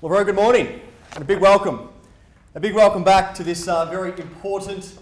Well, very good morning and a big welcome. A big welcome back to this very important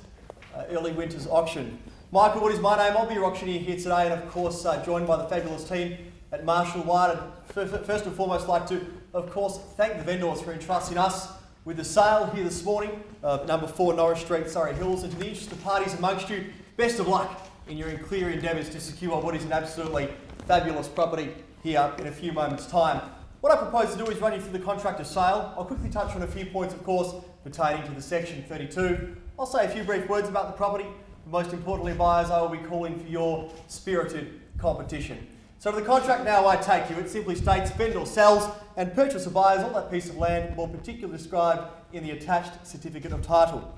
early winter's auction. Michael Wood is my name. I'll be your auctioneer here today, and of course joined by the fabulous team at Marshall White. And first and foremost, like to, of course, thank the vendors for entrusting us with the sale here this morning of number 4 Norris Street, Surrey Hills. And to the interested parties amongst you, best of luck in your clear endeavours to secure what is an absolutely fabulous property here in a few moments' time. What I propose to do is run you through the contract of sale. I'll quickly touch on a few points, of course, pertaining to the Section 32. I'll say a few brief words about the property. But most importantly, buyers, I will be calling for your spirited competition. So to the contract now I take you, it simply states vendor sells and purchaser buys on that piece of land, more particularly described in the attached certificate of title.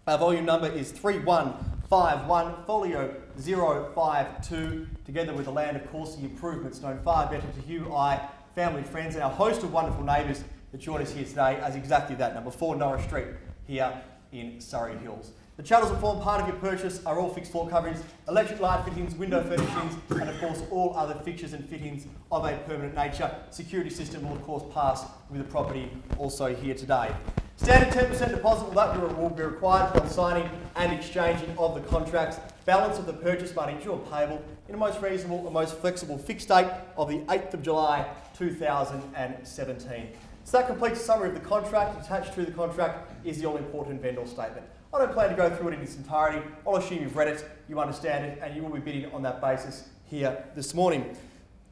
Our volume number is 3151 folio 052, together with the land, of course, the improvements known far better to you, family, friends, and our host of wonderful neighbours that join us here today as exactly that, number 4 Norris Street here in Surrey Hills. The chattels that form part of your purchase are all fixed floor coverings, electric light fittings, window furnishings, and of course all other fixtures and fittings of a permanent nature. Security system will of course pass with the property also here today. Standard 10% deposit will be required upon signing and exchanging of the contracts. Balance of the purchase money due or payable in a most reasonable and most flexible fixed date of the 8th of July 2017. So that completes a summary of the contract. Attached to the contract is the all-important vendor statement. I don't plan to go through it in its entirety. I'll assume you've read it, you understand it, and you will be bidding on that basis here this morning.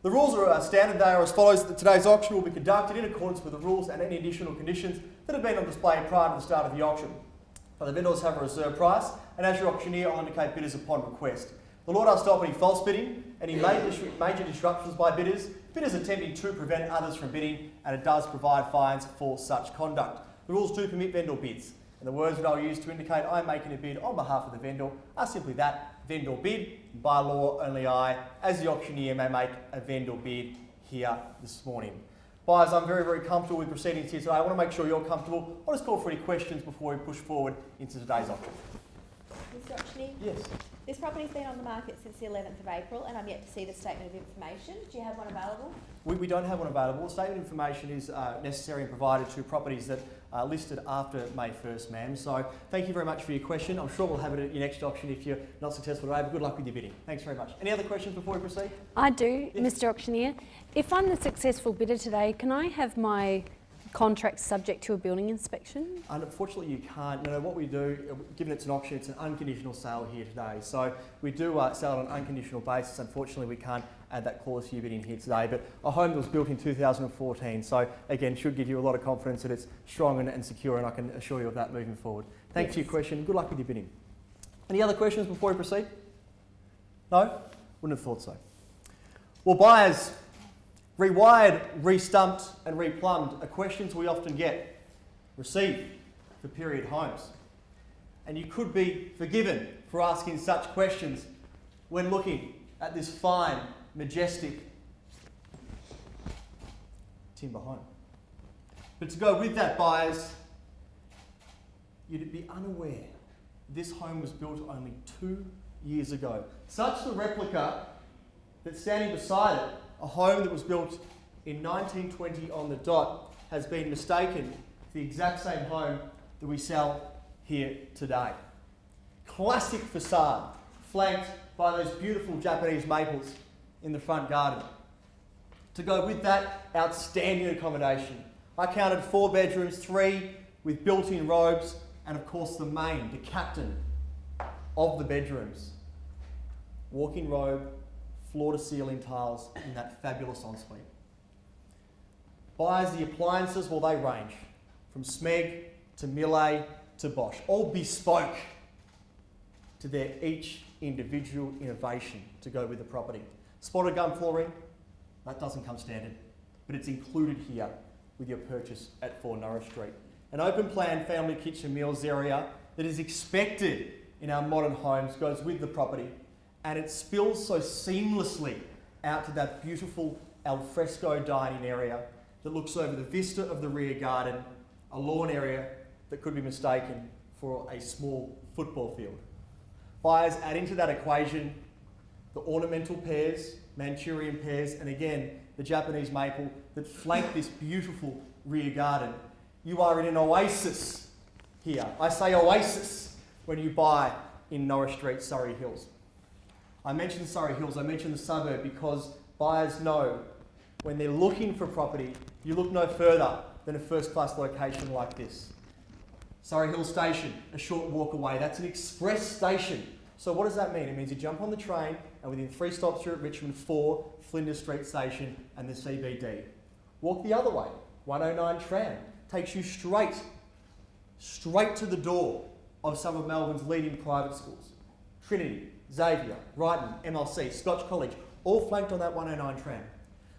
The rules are standard. They are as follows. Today's auction will be conducted in accordance with the rules and any additional conditions that have been on display prior to the start of the auction. The vendors have a reserve price, and as your auctioneer, I'll indicate bidders upon request. The law does stop any false bidding, any major disruptions by bidders attempting to prevent others from bidding, and it does provide fines for such conduct. The rules do permit vendor bids, and the words that I'll use to indicate I'm making a bid on behalf of the vendor are simply that, vendor bid. By law, only I, as the auctioneer, may make a vendor bid here this morning. Buyers, I'm very, very comfortable with proceedings here today. I want to make sure you're comfortable. I'll just call for any questions before we push forward into today's auction. Mr. Auctioneer? Yes. This property's been on the market since the 11th of April, and I'm yet to see the statement of information. Do you have one available? We don't have one available. The statement of information is necessary and provided to properties that are listed after May 1st, ma'am. So thank you very much for your question. I'm sure we'll have it at your next auction if you're not successful today, but good luck with your bidding. Thanks very much. Any other questions before we proceed? I do, Yes. Mr. Auctioneer. If I'm the successful bidder today, can I have my contract subject to a building inspection? Unfortunately, you can't. No, what we do, given it's an auction, it's an unconditional sale here today. So we do sell on an unconditional basis. Unfortunately, we can't add that clause to your bidding here today. But a home that was built in 2014, so again, should give you a lot of confidence that it's strong and secure, and I can assure you of that moving forward. Thanks for your question. Good luck with your bidding. Any other questions before we proceed? No? Wouldn't have thought so. Well, buyers, rewired, restumped and replumbed are questions we often get received for period homes. And you could be forgiven for asking such questions when looking at this fine, majestic timber home. But to go with that, buyers, you'd be unaware this home was built only 2 years ago. Such the replica that's standing beside it, a home that was built in 1920 on the dot, has been mistaken for the exact same home that we sell here today. Classic facade, flanked by those beautiful Japanese maples in the front garden. To go with that, outstanding accommodation. I counted 4 bedrooms, 3 with built-in robes, and of course the main, the captain of the bedrooms. Walk-in robe, floor-to-ceiling tiles in that fabulous ensuite. Buyers, the appliances, well, they range from Smeg to Miele to Bosch, all bespoke to their each individual innovation to go with the property. Spotted gum flooring, that doesn't come standard, but it's included here with your purchase at 4 Norris Street. An open plan family kitchen meals area that is expected in our modern homes goes with the property, and it spills so seamlessly out to that beautiful alfresco dining area that looks over the vista of the rear garden, a lawn area that could be mistaken for a small football field. Buyers, add into that equation the ornamental pears, Manchurian pears, and again, the Japanese maple that flank this beautiful rear garden. You are in an oasis here. I say oasis when you buy in Norris Street, Surrey Hills. I mentioned Surrey Hills, I mentioned the suburb because buyers know when they're looking for property, you look no further than a first-class location like this. Surrey Hills Station, a short walk away. That's an express station. So what does that mean? It means you jump on the train and within 3 stops you're at Richmond 4, Flinders Street Station and the CBD. Walk the other way, 109 tram, takes you straight to the door of some of Melbourne's leading private schools. Trinity, Xavier, Brighton, MLC, Scotch College, all flanked on that 109 tram.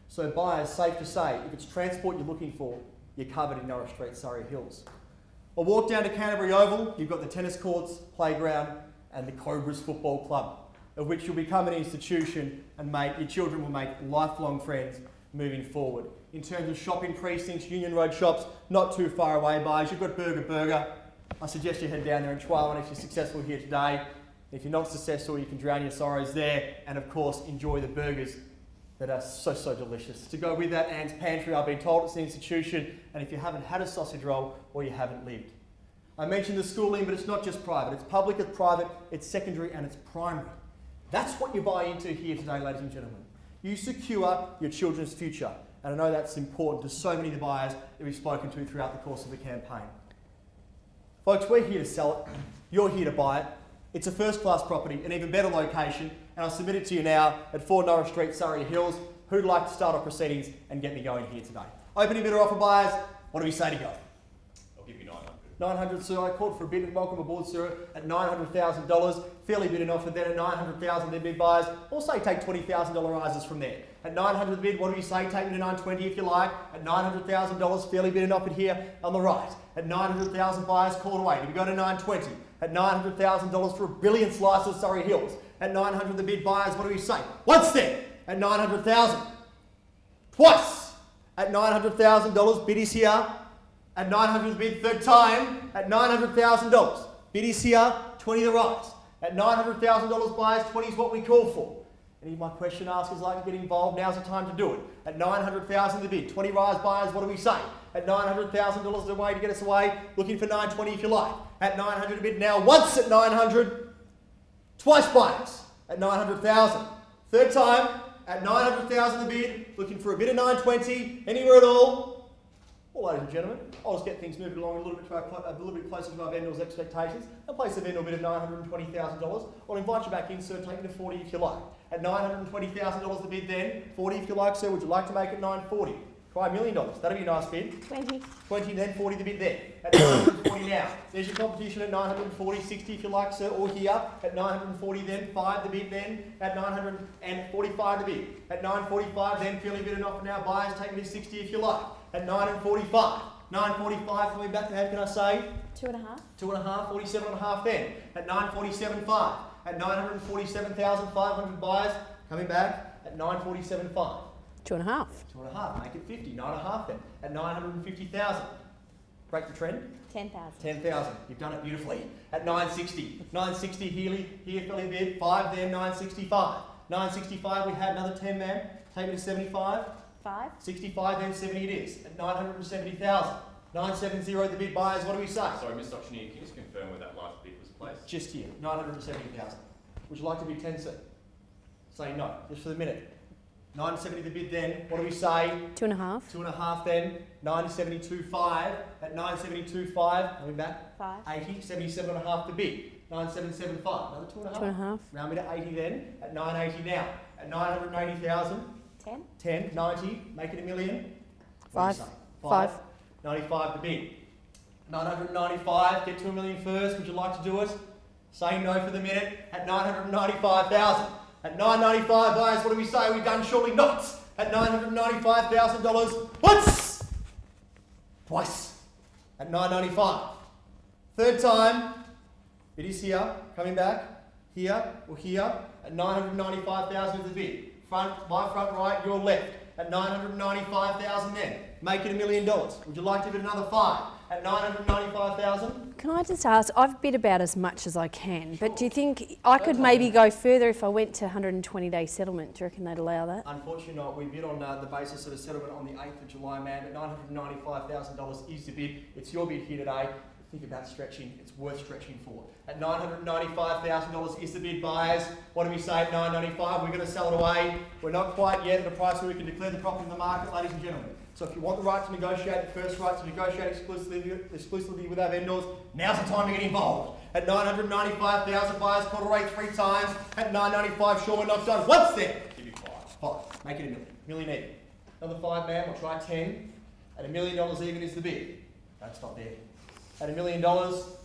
So buyers, safe to say, if it's transport you're looking for, you're covered in Norris Street, Surrey Hills. Or walk down to Canterbury Oval, you've got the tennis courts, playground, and the Cobras Football Club, of which you'll become an institution and your children will make lifelong friends moving forward. In terms of shopping precincts, Union Road shops, not too far away, buyers. You've got Burger. I suggest you head down there and try one if you're successful here today. If you're not successful, you can drown your sorrows there and, of course, enjoy the burgers that are so delicious. To go with that, Anne's Pantry, I've been told it's an institution, and if you haven't had a sausage roll, or you haven't lived. I mentioned the schooling, but it's not just private. It's public, it's private, it's secondary, and it's primary. That's what you buy into here today, ladies and gentlemen. You secure your children's future, and I know that's important to so many of the buyers that we've spoken to throughout the course of the campaign. Folks, we're here to sell it. You're here to buy it. It's a first-class property, an even better location, and I'll submit it to you now at 4 Norris Street, Surrey Hills. Who'd like to start off proceedings and get me going here today? Opening bidder offer, buyers. What do we say to go? I'll give you 900. 900, sir. I called for a bid and welcome aboard, sir, at $900,000. Fairly bid and offer, then at 900,000, then bid buyers. Or say take $20,000 rises from there. At 900 the bid, what do we say? Take me to 920 if you like. At $900,000, fairly bid and offered here on the right. At 900,000 buyers called away. Did we go to 920? At $900,000 for a brilliant slice of Surrey Hills. At 900 the bid buyers, what do we say? Once then, at 900,000. Twice. At $900,000, bid is here. At 900 the bid, third time. At $900,000, bid is here. 20 the rise. At $900,000 buyers, 20 is what we call for. Any of my question askers like to get involved, now's the time to do it. At 900,000 the bid, 20 rise buyers, what do we say? At $900,000 the way to get us away, looking for 920 if you like. At 900 the bid now, once at 900, twice buyers at 900,000. Third time, at 900,000 the bid, looking for a bid of 920, anywhere at all. Well, ladies and gentlemen, I'll just get things moving along a little bit closer to our vendor's expectations and place a vendor bid of $920,000. I'll invite you back in, sir, take me to 40 if you like. At $920,000 the bid then, 40 if you like, sir, would you like to make it 940? Try $1 million, that'd be a nice bid. 20. 20 then, 40 the bid there. At 940 now. There's your competition at 940, 60 if you like, sir, or here. At 940 then, 5 the bid then. At 945 the bid. At 945 then, fairly bid and offer now. Buyers take me to 60 if you like. At 945. 945 coming back to how can I say? 2.5. 2.5, 47.5 then. At 947.5. At 947,500 buyers coming back at 947.5. 2.5. 2.5, make it 50. 9.5 then. At 950,000. Break the trend. 10,000. 10,000. You've done it beautifully. At 960. 960 here filling bid. 5 there, 965. 965 we had another 10 man. Take it to 75. 5. 65 then 70 it is. At 970,000. 970 the bid buyers, what do we say? Sorry, Mr. Auctioneer, can you just confirm where that last bid was placed? Just here, 970,000. Would you like to bid 10, sir? Say no, just for the minute. 970 the bid then, what do we say? 2.5. 2.5 then, 972.5. At 972.5, coming back, 5. 80, 77.5 the bid. 97.75, another 2.5. 2.5. Round me to 80 then, at 980 now. At 980,000, 10. 10, 90, make it $1 million. 5. 5. 95 the bid. 995, get to $1 million first. Would you like to do it? Say no for the minute at 995,000. At 995 buyers, what do we say? We've done surely not. At $995,000 once, twice. At 995. Third time, it is here, coming back, here or here. At 995,000 is the bid. My front right, your left. At $995,000 then. Make it $1 million. Would you like to bid another 5? At $995,000? Can I just ask, I've bid about as much as I can, but do you think I could maybe go further if I went to 120-day settlement? Do you reckon they'd allow that? Unfortunately not. We bid on the basis of a settlement on the 8th of July, ma'am. At $995,000 is the bid. It's your bid here today. Think about stretching. It's worth stretching for. At $995,000 is the bid, buyers. What do we say at $995? We're going to sell it away. We're not quite yet at a price where we can declare the property in the market, ladies and gentlemen. So if you want the right to negotiate, the first right to negotiate exclusively with our vendors, now's the time to get involved. At $995,000, buyers call to rate 3 times. At $995, sure, we're not done. What's there? Give you 5. 5. Make it $1 million. Million even. Another 5, ma'am. We'll try 10. At $1 million even is the bid. That's not there. At $1 million,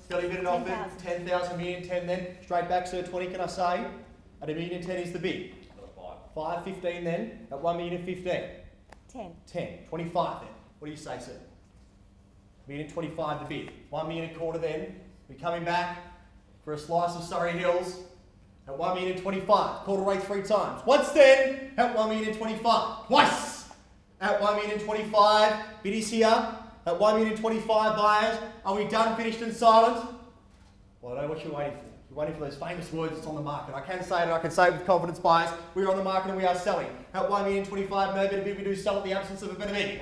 fairly bid and offered. 10,000, million, 10 then. Straight back, sir, 20, can I say? At $1 million, 10 is the bid. Another 5. 5, 15 then. At $1 million, 15. 10. 10, 25 then. What do you say, sir? $1 million, 25 the bid. $1 million a quarter then. We're coming back for a slice of Surrey Hills at $1 million, 25. Quarter rate 3 times. Once then, at $1 million, 25. Twice at $1 million, 25. Bid is here. At $1 million, 25 buyers. Are we done, finished and silent? Well, I know what you're waiting for. You're waiting for those famous words that's on the market. I can say it, and I can say it with confidence, buyers. We are on the market and we are selling. At $1 million, 25, no better bid. We do sell at the absence of a better bid.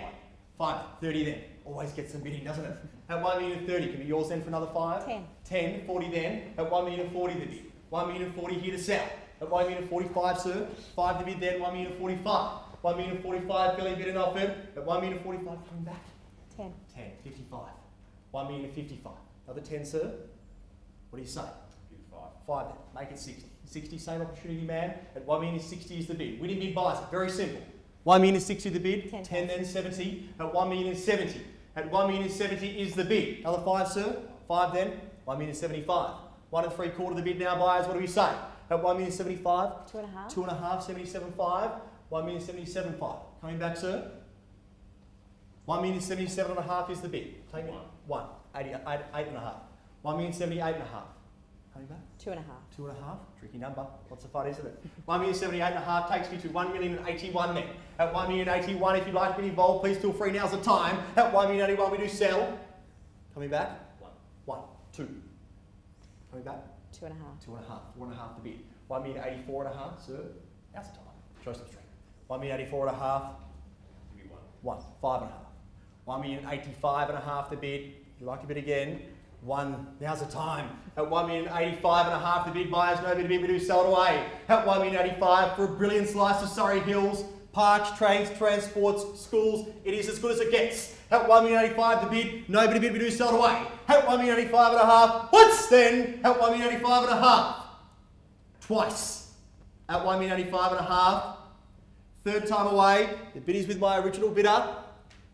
5, 30 then. Always gets some bidding, doesn't it? At $1 million, 30. Can be yours then for another 5? 10. 10, 40 then. At $1 million, 40 the bid. $1 million, 40 here to sell. At $1 million, 45, sir. 5 the bid then. $1 million, 45. $1 million, 45, fairly bid and offered. At $1 million, 45, coming back. 10. 10, 55. $1 million, 55. Another 10, sir. What do you say? Give you 5. 5 then. Make it 60. 60, same opportunity, man. At $1 million, 60 is the bid. Winning bid buys it. Very simple. $1 million, 60 the bid. 10, 10 then 70. At $1 million, 70. At $1 million, 70 is the bid. Another 5, sir. 5 then. $1 million, 75. 1 3/4 the bid now, buyers. What do we say? At $1 million, 75. 2.5. 2.5, 77.5. $1 million, 77.5. Coming back, sir. $1 million, 77.5 is the bid. Take it. 1. 8.5. $1 million, 78.5. Coming back. 2.5. 2.5, tricky number. Lots of fun, isn't it? $1 million, 78.5 takes me to $1 million, 81 then. At $1 million, 81, if you'd like to get involved, please feel free. Now's the time. At $1 million, 81, we do sell. Coming back. 1, 2. Coming back. 2.5. 2.5. 4.5 the bid. $1 million, 84.5, sir. Now's the time. Show some strength. $1 million, 84.5. Give you 1, 5.5. $1 million, 85.5 the bid. If you like a bid again. 1, now's the time. At $1 million, 85.5 the bid, buyers, no bid, we do sell it away. At $1 million, 85 for a brilliant slice of Surrey Hills, parks, trains, transports, schools. It is as good as it gets. At $1 million, 85 the bid, no bid, we do sell it away. At $1 million, 85.5. Once then, at $1 million, 85.5. Twice. At $1 million, 85.5. Third time away, the bid is with my original bidder.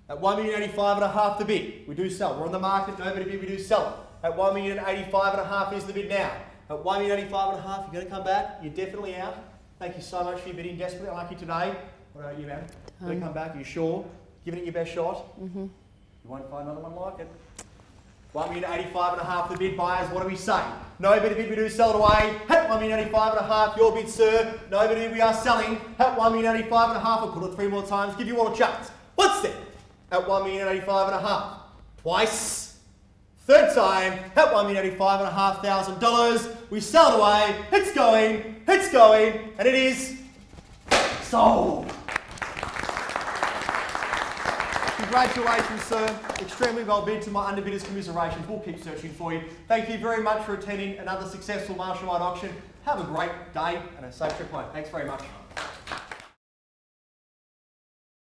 At $1 million, 85.5 the bid. We do sell. We're on the market, no bid, we do sell it. At $1 million, 85.5 is the bid now. At $1 million, 85.5, you're going to come back. You're definitely out. Thank you so much for your bidding. Desperately unlucky today. What about you, man? Going to come back? Are you sure? Giving it your best shot? Mm-hmm. You won't find another one like it. $1 million, 85.5 the bid, buyers. What do we say? No bid, we do sell it away. At $1 million, 85.5, your bid, sir. No bid, we are selling. At $1 million, 85.5, I'll put it 3 more times. Give you all a chance. What's that? At $1 million, 85.5. Twice. Third time, at $1 million, $85,500. We sell it away. It's going, and it is sold. Congratulations, sir. Extremely well bid. To my underbidders, commiserations. We'll keep searching for you. Thank you very much for attending another successful martial art auction. Have a great day and a safe trip home. Thanks very much.